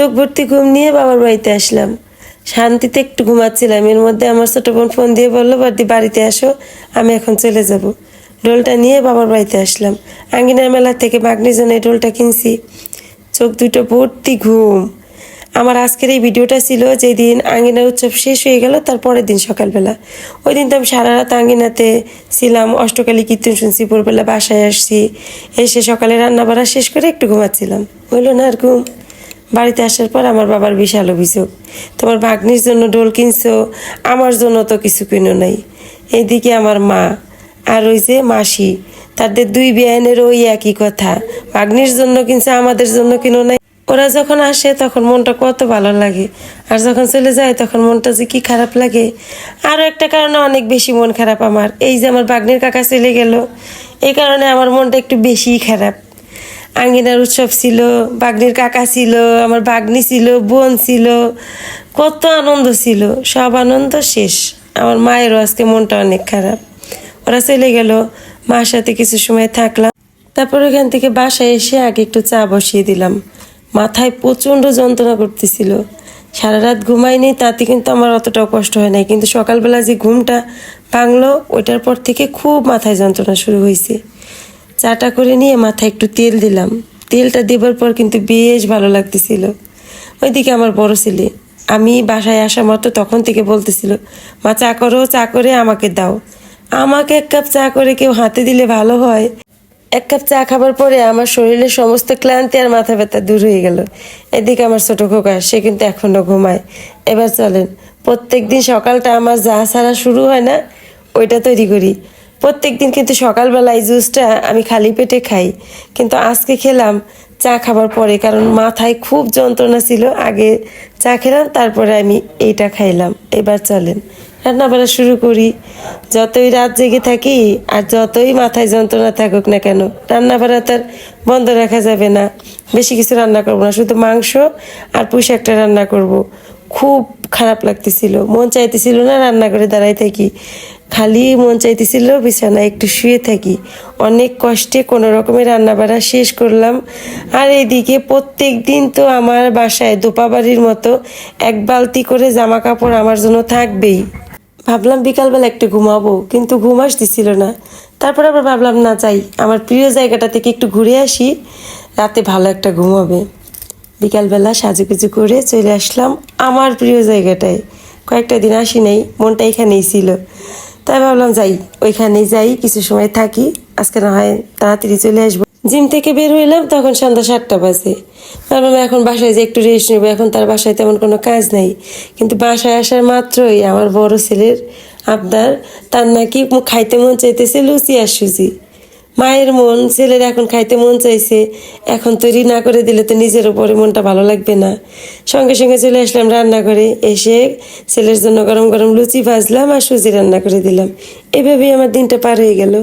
চোখ ভর্তি ঘুম নিয়ে বাবার বাড়িতে আসলাম। শান্তিতে একটু ঘুমাচ্ছিলাম, এর মধ্যে আমার ছোট বোন ফোন দিয়ে বললো বাড়িতে আসো, আমি এখন চলে যাব। ডোলটা নিয়ে বাবার বাড়িতে আসলাম। আঙ্গিনার মেলা থেকে বাগনির জন্য এই ডোলটা কিনছি। চোখ দুটো ভর্তি ঘুম। আমার আজকের এই ভিডিওটা ছিল যেদিন আঙ্গিনার উৎসব শেষ হয়ে গেল তার পরের দিন সকালবেলা। ওই দিন তো আমি সারা রাত আঙ্গিনাতে ছিলাম, অষ্টকালী কীর্তন শুনছি, ভোরবেলা বাসায় আসছি, এসে সকালে রান্না বাড়া শেষ করে একটু ঘুমাচ্ছিলাম, হইলো না আর ঘুম। বাড়িতে আসার পর আমার বাবার বিশাল অভিযোগ, তোমার ভাগ্নির জন্য ডোল কিনছো, আমার জন্য তো কিছু কিনো নাই। এইদিকে আমার মা আর ওই যে মাসি, তাদের দুই বেআইনের ওই একই কথা, ভাগ্নির জন্য কিনছে আমাদের জন্য কিনো নাই। ওরা যখন আসে তখন মনটা কত ভালো লাগে, আর যখন চলে যায় তখন মনটা যে কি খারাপ লাগে। আরও একটা কারণে অনেক বেশি মন খারাপ আমার, এই যে আমার ভাগ্নির কাকা চলে গেল, এই কারণে আমার মনটা একটু বেশিই খারাপ। আঙ্গিনার উৎসব ছিল, ভাগ্নির কাকা ছিল, আমার ভাগ্নি ছিল, বোন ছিল, কত আনন্দ ছিল, সব আনন্দ শেষ। আমার মায়েরও আজকে মনটা অনেক খারাপ, ওরা চলে গেল। মার সাথে কিছু সময় থাকলাম, তারপর ওখান থেকে বাসায় এসে আগে একটু চা বসিয়ে দিলাম। মাথায় প্রচণ্ড যন্ত্রণা করতেছিল, সারা রাত ঘুমাইনি, তাতে কিন্তু আমার অতটাও কষ্ট হয় নাই, কিন্তু সকালবেলা যে ঘুমটা ভাঙলো ওইটার পর থেকে খুব মাথায় যন্ত্রণা শুরু হয়েছে। চাটা করে নিয়ে মাথায় একটু তেল দিলাম, তেলটা দেবার পর কিন্তু বেশ ভালো লাগতেছিল। ওইদিকে আমার বড় ছেলে আমি বাসায় আসা মতো তখন থেকে বলতেছিল, মা চা করো, চা করে আমাকে দাও। আমাকে এক কাপ চা করে কেউ হাতে দিলে ভালো হয়। এক কাপ চা খাবার পরে আমার শরীরের সমস্ত ক্লান্তি আর মাথা ব্যথা দূর হয়ে গেল। এদিকে আমার ছোট খোকা, সে কিন্তু এখনো ঘুমায়। এবার চলেন প্রত্যেক দিন সকালটা আমার যা ছাড়া শুরু হয় না ওইটা তৈরি করি। প্রত্যেক দিন কিন্তু সকালবেলা এই জুসটা আমি খালি পেটে খাই, কিন্তু আজকে খেলাম চা খাবার পরে, কারণ মাথায় খুব যন্ত্রণা ছিল। আগে চা খেলাম, তারপরে আমি এইটা খাইলাম। এবার চলেন রান্না বাড়া শুরু করি। যতই রাত জেগে থাকি আর যতই মাথায় যন্ত্রণা থাকুক না কেন, রান্না বাড়া তার বন্ধ রাখা যাবে না। বেশি কিছু রান্না করবো না, শুধু মাংস আর পুঁই শাকটা রান্না করব। খুব খারাপ লাগতেছিল, মন চাইতেছিল না রান্না করে দাঁড়াই থাকি, খালি মন চাইতেছিল বিছানায় একটু শুয়ে থাকি। অনেক কষ্টে কোনো রকমের রান্না বাড়া শেষ করলাম। আর এদিকে প্রত্যেক দিন তো আমার বাসায় দোপাবাড়ির মতো এক বালতি করে জামা কাপড় আমার জন্য থাকবেই। ভাবলাম বিকালবেলা একটু ঘুমাবো, কিন্তু ঘুম আসতেছিল না। তারপর আবার ভাবলাম না, যাই আমার প্রিয় জায়গাটা থেকে একটু ঘুরে আসি, রাতে ভালো একটা ঘুম হবে। বিকালবেলা সাজুগুজু করে চলে আসলাম আমার প্রিয় জায়গাটায়। কয়েকটা দিন আসি নাই, মনটা এখানেই ছিল, তাই ভাবলাম যাই, ওইখানেই যাই, কিছু সময় থাকি, আজকে না হয় তাড়াতাড়ি চলে আসবো। জিম থেকে বের হইলাম তখন সন্ধ্যা 7টা বাজে। ভাবলাম এখন বাসায় যে একটু রেস্ট নেবো, এখন তার বাসায় তেমন কোনো কাজ নাই। কিন্তু বাসায় আসার মাত্রই আমার বড় ছেলের আবদার, তার নাকি খাইতে মন চাইতেছে লুচি আর সুজি। মায়ের মন, ছেলের এখন খাইতে মন চাইছে, এখন তৈরি না করে দিলে তো নিজের উপরে মনটা ভালো লাগবে না। সঙ্গে সঙ্গে চলে আসলাম রান্নাঘরে, এসে ছেলের জন্য গরম গরম লুচি ভাজলাম আর সুজি রান্না করে দিলাম। এভাবেই আমার দিনটা পার হয়ে গেল।